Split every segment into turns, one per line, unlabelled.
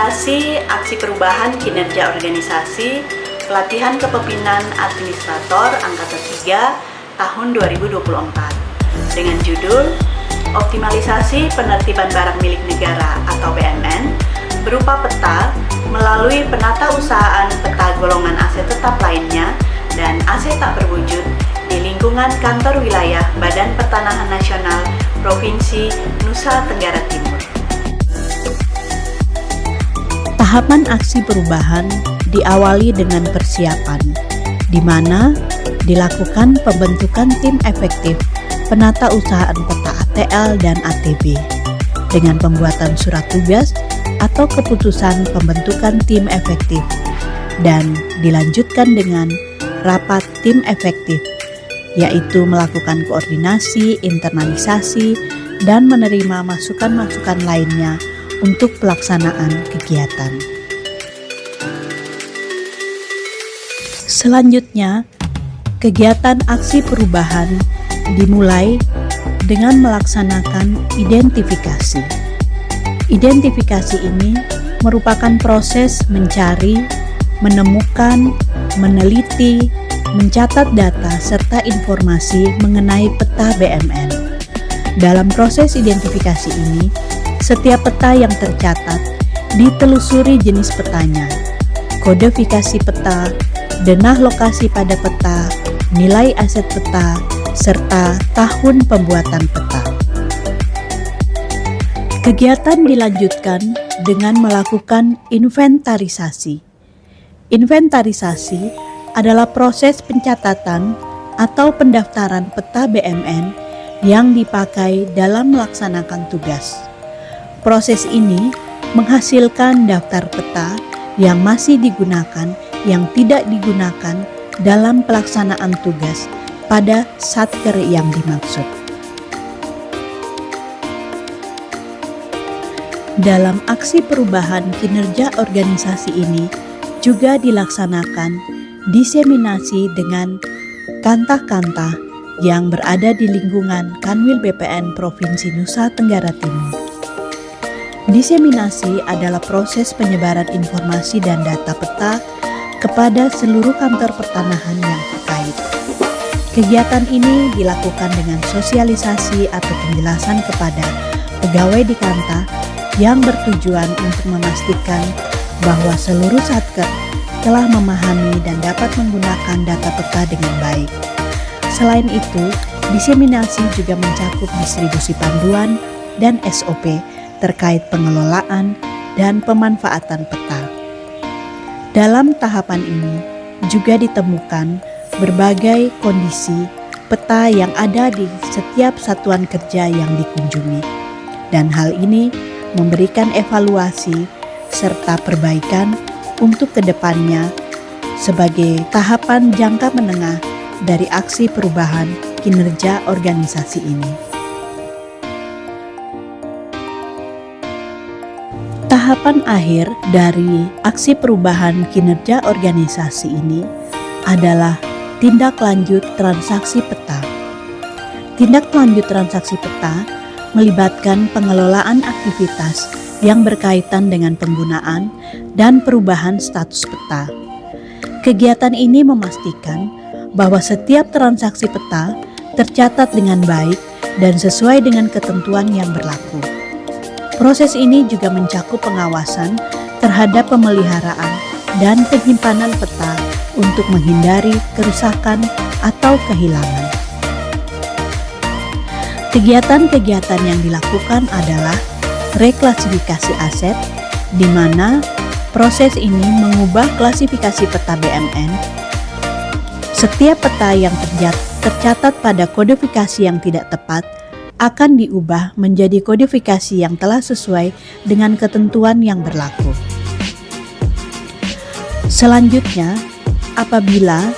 Implementasi aksi perubahan kinerja organisasi, pelatihan kepemimpinan administrator Angkatan 3 tahun 2024 dengan judul Optimalisasi Penertiban Barang Milik Negara atau BMN berupa peta melalui penata usahaan peta golongan aset tetap lainnya dan aset tak berwujud di lingkungan kantor wilayah Badan Pertanahan Nasional Provinsi Nusa Tenggara Timur.
Tahapan aksi perubahan diawali dengan persiapan, di mana dilakukan pembentukan tim efektif penata usahaan peta ATL dan ATB dengan pembuatan surat tugas atau keputusan pembentukan tim efektif dan dilanjutkan dengan rapat tim efektif, yaitu melakukan koordinasi, internalisasi, dan menerima masukan-masukan lainnya untuk pelaksanaan kegiatan. Selanjutnya, kegiatan aksi perubahan dimulai dengan melaksanakan identifikasi. Identifikasi ini merupakan proses mencari, menemukan, meneliti, mencatat data serta informasi mengenai peta BMN. Dalam proses identifikasi ini, setiap peta yang tercatat ditelusuri jenis petanya, kodifikasi peta, denah lokasi pada peta, nilai aset peta, serta tahun pembuatan peta. Kegiatan dilanjutkan dengan melakukan inventarisasi. Inventarisasi adalah proses pencatatan atau pendaftaran peta BMN yang dipakai dalam melaksanakan tugas. Proses ini menghasilkan daftar peta yang masih digunakan, yang tidak digunakan dalam pelaksanaan tugas pada satker yang dimaksud. Dalam aksi perubahan kinerja organisasi ini juga dilaksanakan diseminasi dengan kantah-kantah yang berada di lingkungan Kanwil BPN Provinsi Nusa Tenggara Timur. Diseminasi adalah proses penyebaran informasi dan data peta kepada seluruh kantor pertanahan yang terkait. Kegiatan ini dilakukan dengan sosialisasi atau penjelasan kepada pegawai di kantah yang bertujuan untuk memastikan bahwa seluruh satker telah memahami dan dapat menggunakan data peta dengan baik. Selain itu, diseminasi juga mencakup distribusi panduan dan SOP terkait pengelolaan dan pemanfaatan peta. Dalam tahapan ini juga ditemukan berbagai kondisi peta yang ada di setiap satuan kerja yang dikunjungi, dan hal ini memberikan evaluasi serta perbaikan untuk kedepannya sebagai tahapan jangka menengah dari aksi perubahan kinerja organisasi ini. Tahapan akhir dari aksi perubahan kinerja organisasi ini adalah tindak lanjut transaksi peta. Tindak lanjut transaksi peta melibatkan pengelolaan aktivitas yang berkaitan dengan penggunaan dan perubahan status peta. Kegiatan ini memastikan bahwa setiap transaksi peta tercatat dengan baik dan sesuai dengan ketentuan yang berlaku. Proses ini juga mencakup pengawasan terhadap pemeliharaan dan penyimpanan peta untuk menghindari kerusakan atau kehilangan. Kegiatan-kegiatan yang dilakukan adalah reklasifikasi aset, di mana proses ini mengubah klasifikasi peta BMN. Setiap peta yang tercatat pada kodifikasi yang tidak tepat akan diubah menjadi kodifikasi yang telah sesuai dengan ketentuan yang berlaku. Selanjutnya, apabila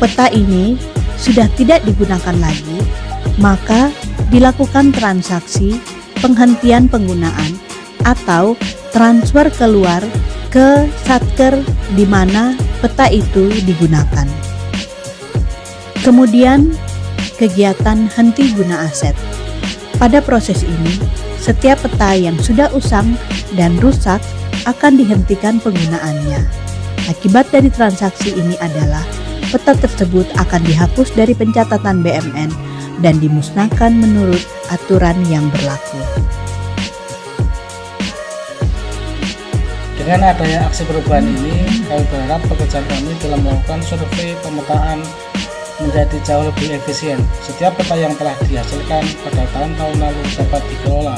peta ini sudah tidak digunakan lagi, maka dilakukan transaksi penghentian penggunaan atau transfer keluar ke satker di mana peta itu digunakan. Kemudian, kegiatan henti guna aset. Pada proses ini, setiap peta yang sudah usang dan rusak akan dihentikan penggunaannya. Akibat dari transaksi ini adalah peta tersebut akan dihapus dari pencatatan BMN dan dimusnahkan menurut aturan yang berlaku.
Dengan adanya aksi perubahan ini, kami berharap pekerjaan kami dalam melakukan survei pemetaan menjadi jauh lebih efisien. Setiap peta yang telah dihasilkan pada tahun-tahun lalu dapat dikelola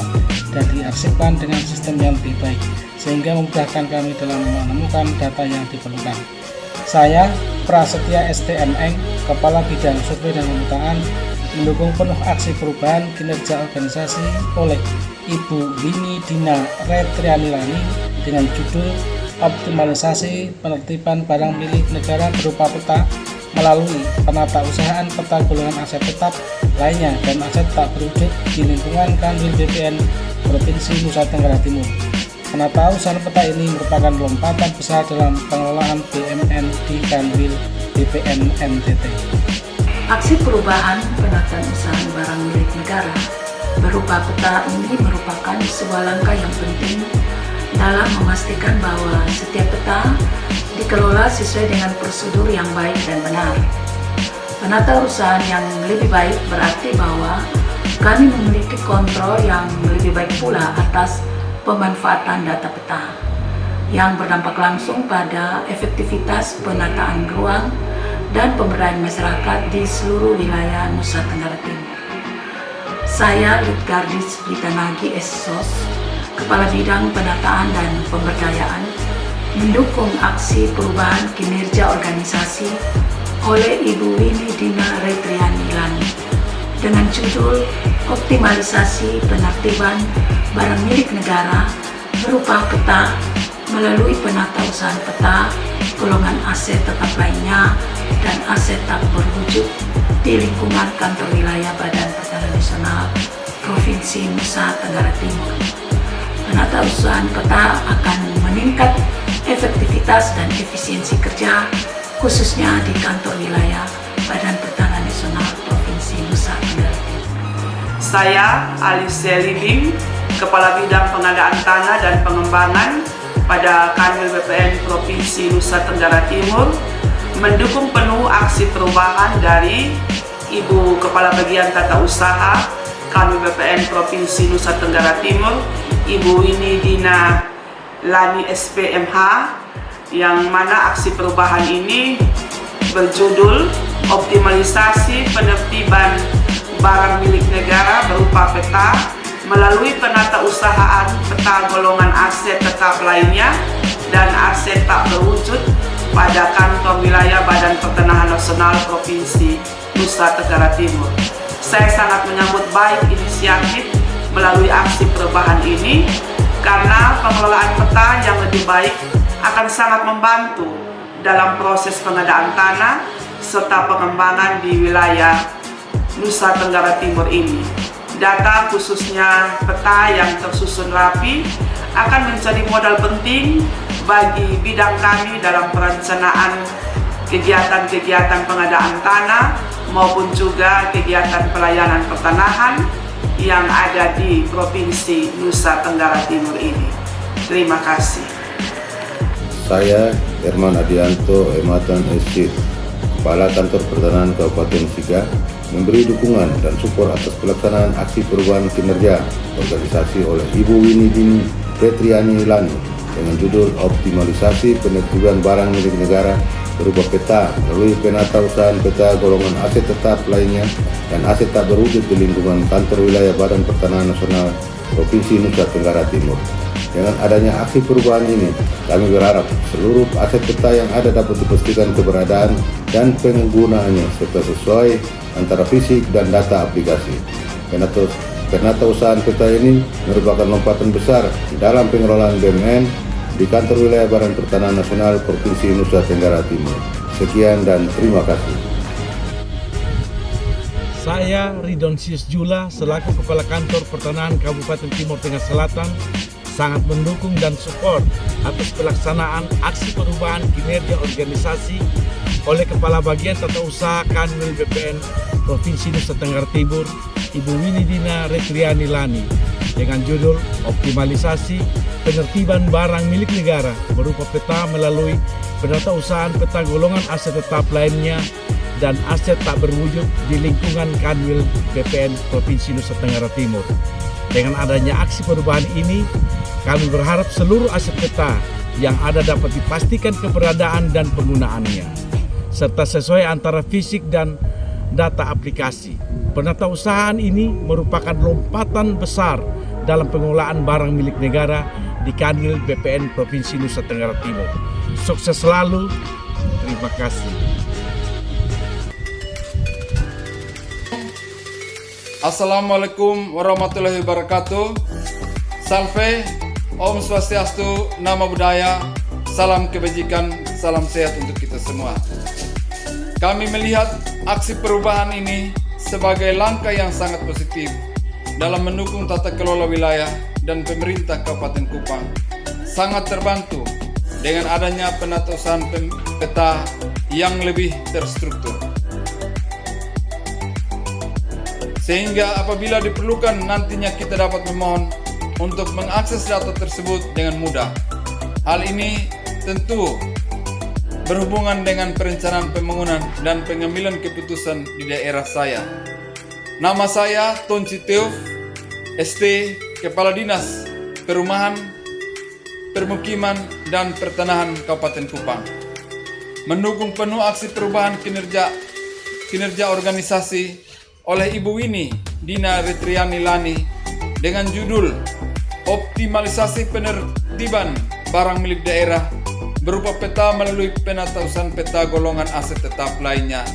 dan diarsipkan dengan sistem yang lebih baik, sehingga memudahkan kami dalam menemukan data yang diperlukan. Saya, Prasetya STMN, Kepala Bidang Survei dan Pemetaan, mendukung penuh aksi perubahan kinerja organisasi oleh Ibu Winnie Dina Retrianilani dengan judul Optimalisasi Penertiban Barang Milik Negara berupa peta melalui penatausahaan peta golongan aset tetap lainnya dan aset tak berwujud di lingkungan Kanwil BPN Provinsi Nusa Tenggara Timur. Penatausahaan peta ini merupakan lompatan besar dalam pengelolaan BUMN di Kanwil BPN NTT.
Aksi perubahan penataan usaha barang milik negara berupa peta ini merupakan sebuah langkah yang penting dalam memastikan bahwa setiap peta dikelola sesuai dengan prosedur yang baik dan benar. Penatausahaan yang lebih baik berarti bahwa kami memiliki kontrol yang lebih baik pula atas pemanfaatan data peta yang berdampak langsung pada efektivitas penataan ruang dan pemberdayaan masyarakat di seluruh wilayah Nusa Tenggara Timur. Saya Litgardis Blitanagi SSOS, Kepala Bidang Penataan dan Pemberdayaan, mendukung aksi perubahan kinerja organisasi oleh Ibu Winnie Dina Retrianilani dengan judul Optimalisasi Penertiban Barang Milik Negara berupa peta melalui penatausahaan peta golongan aset tetap lainnya dan aset tak berwujud di lingkungan kantor wilayah Badan Pertanahan Nasional Provinsi Nusa Tenggara Timur. Penatausahaan peta akan meningkat efektivitas dan efisiensi kerja khususnya di kantor wilayah Badan Pertanahan Nasional Provinsi Nusa Tenggara Timur.
Saya Alicia Libing, Kepala Bidang Pengadaan Tanah dan Pengembangan pada Kanwil BPN Provinsi Nusa Tenggara Timur, mendukung penuh aksi perubahan dari Ibu Kepala Bagian Tata Usaha Kanwil BPN Provinsi Nusa Tenggara Timur, Ibu Winnie Dina Lani SPMH, yang mana aksi perubahan ini berjudul Optimalisasi Penertiban Barang Milik Negara berupa peta melalui penatausahaan peta golongan aset tetap lainnya dan aset tak berwujud pada kantor wilayah Badan Pertanahan Nasional Provinsi Nusa Tenggara Timur. Saya sangat menyambut baik inisiatif melalui aksi perubahan ini karena pengelolaan peta yang lebih baik akan sangat membantu dalam proses pengadaan tanah serta pengembangan di wilayah Nusa Tenggara Timur ini. Data khususnya peta yang tersusun rapi akan menjadi modal penting bagi bidang kami dalam perencanaan kegiatan-kegiatan pengadaan tanah maupun juga kegiatan pelayanan pertanahan yang ada di Provinsi Nusa Tenggara Timur ini. Terima kasih.
Saya Herman Adianto Ematan SC, Kepala Kantor Pertanahan Kabupaten Siga, memberi dukungan dan support atas pelaksanaan aksi perubahan kinerja organisasi oleh Ibu Winnie Dina Retrianilani dengan judul Optimalisasi Penertiban Barang Milik Negara berupa peta melalui penatausahaan peta golongan aset tetap lainnya dan aset tak berwujud di lingkungan kantor wilayah Badan Pertanahan Nasional Provinsi Nusa Tenggara Timur. Dengan adanya aksi perubahan ini, kami berharap seluruh aset peta yang ada dapat dipastikan keberadaan dan penggunaannya serta sesuai antara fisik dan data aplikasi. Penatausahaan peta ini merupakan lompatan besar dalam pengelolaan BUMN di kantor wilayah Badan Pertanahan Nasional Provinsi Nusa Tenggara Timur. Sekian dan terima kasih.
Saya Ridonsius Jula selaku Kepala Kantor Pertanahan Kabupaten Timur Tengah Selatan sangat mendukung dan support atas pelaksanaan aksi perubahan kinerja organisasi oleh Kepala Bagian Tata Usaha Kanwil BPN Provinsi Nusa Tenggara Timur, Ibu Winnie Dina Retrianilani dengan judul Optimalisasi Penertiban Barang Milik Negara berupa peta melalui penatausahaan peta golongan aset tetap lainnya dan aset tak berwujud di lingkungan Kanwil BPN Provinsi Nusa Tenggara Timur. Dengan adanya aksi perubahan ini, kami berharap seluruh aset peta yang ada dapat dipastikan keberadaan dan penggunaannya, serta sesuai antara fisik dan data aplikasi. Penatausahaan ini merupakan lompatan besar dalam pengelolaan barang milik negara di Kanwil BPN Provinsi Nusa Tenggara Timur. Sukses selalu. Terima kasih.
Assalamualaikum warahmatullahi wabarakatuh. Salve, Om Swastiastu, Namo Buddhaya, salam kebajikan, salam sehat untuk kita semua. Kami melihat aksi perubahan ini sebagai langkah yang sangat positif dalam mendukung tata kelola wilayah dan pemerintah Kabupaten Kupang. Sangat terbantu dengan adanya penatausahaan peta yang lebih terstruktur. Sehingga apabila diperlukan nantinya kita dapat memohon untuk mengakses data tersebut dengan mudah. Hal ini tentu berhubungan dengan perencanaan pembangunan dan pengambilan keputusan di daerah saya. Nama saya Ton Citeuf, ST, Kepala Dinas Perumahan, Permukiman, dan Pertanahan Kabupaten Kupang. Mendukung penuh aksi perubahan kinerja organisasi oleh Ibu Winnie Dina Ritriani Lani dengan judul Optimalisasi Penertiban Barang Milik Daerah berupa peta melalui penatausahaan peta golongan aset tetap lainnya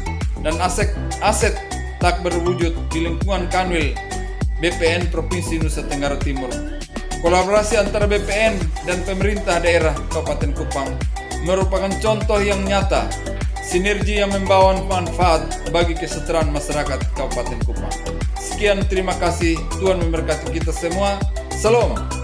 dan aset tak berwujud di lingkungan Kanwil BPN Provinsi Nusa Tenggara Timur. Kolaborasi antara BPN dan pemerintah daerah Kabupaten Kupang merupakan contoh yang nyata sinergi yang membawa manfaat bagi kesejahteraan masyarakat Kabupaten Kupang. Sekian, terima kasih. Tuhan memberkati kita semua. Salam.